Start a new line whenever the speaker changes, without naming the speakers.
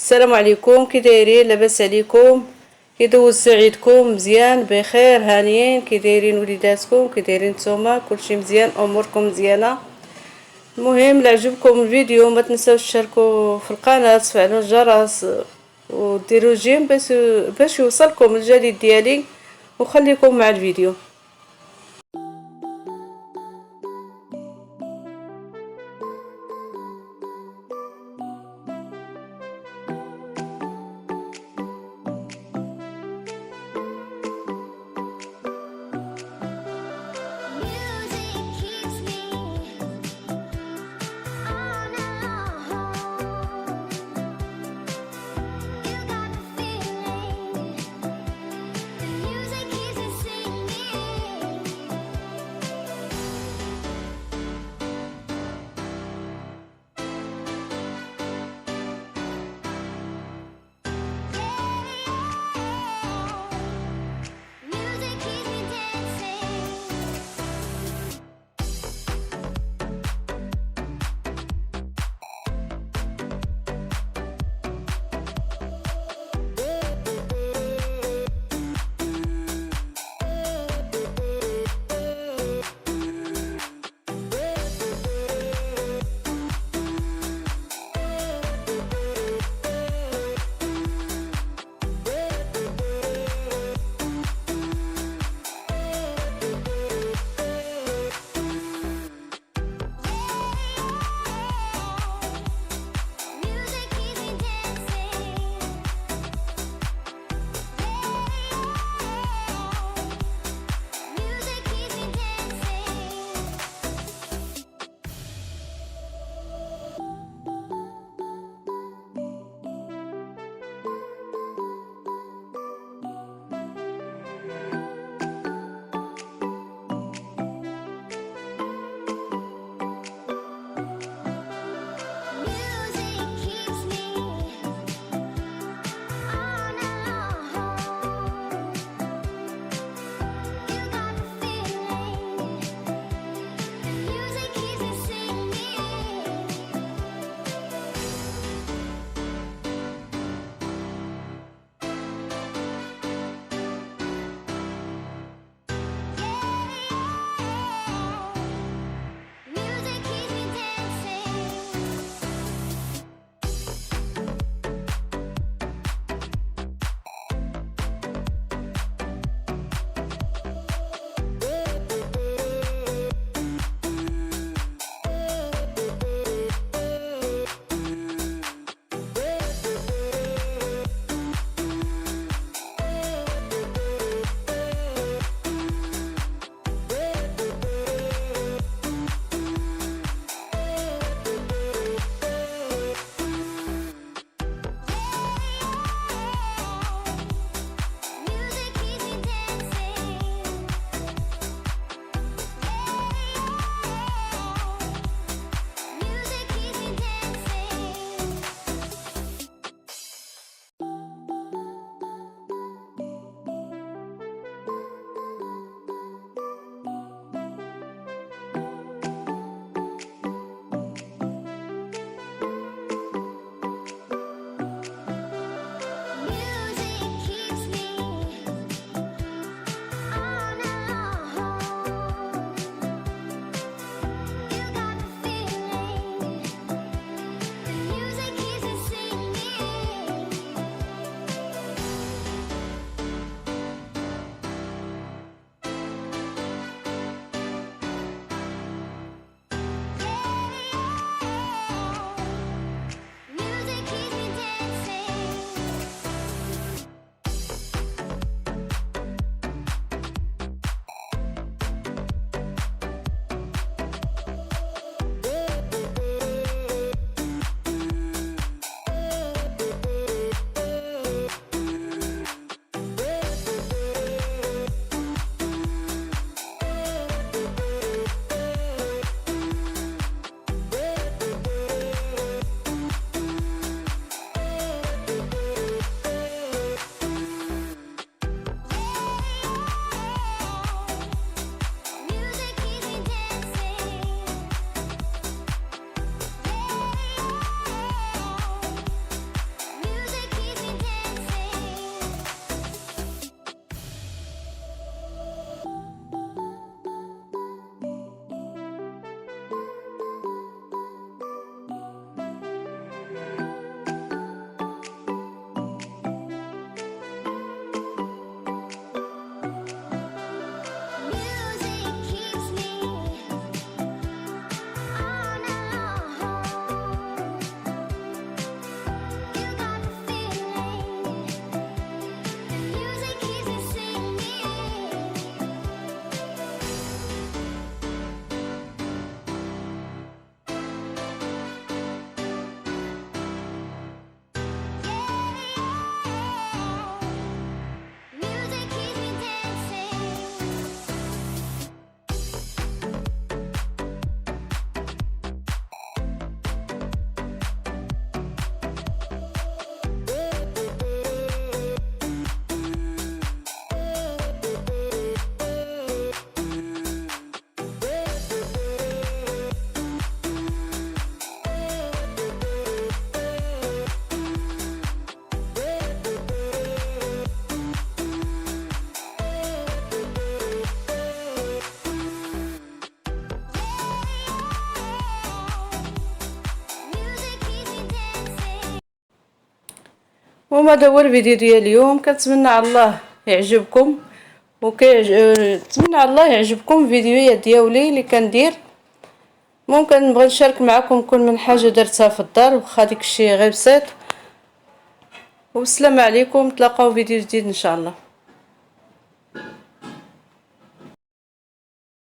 السلام عليكم، كي دايرين؟ لاباس عليكم؟ كي دوز سعيدكم؟ مزيان بخير هانيين؟ كي دايرين وليداتكم؟ كي دايرين نتوما؟ كلشي مزيان؟ اموركم مزيانه؟ المهم لعجبكم الفيديو ما تنساوش تشاركوا في القناه، تفعلوا الجرس وديروا جيم باش يوصلكم الجديد ديالي، وخليكم مع الفيديو. وهذا هو الفيديو ديال اليوم. كنتمنى على الله يعجبكم، نتمنى على الله يعجبكم الفيديوهات ديالي اللي كندير. ممكن نبغي نشارك معكم كل من حاجه درتها في الدار، واخا ديك الشيء غير بسيط. والسلام عليكم، تلاقاو فيديو جديد ان شاء الله.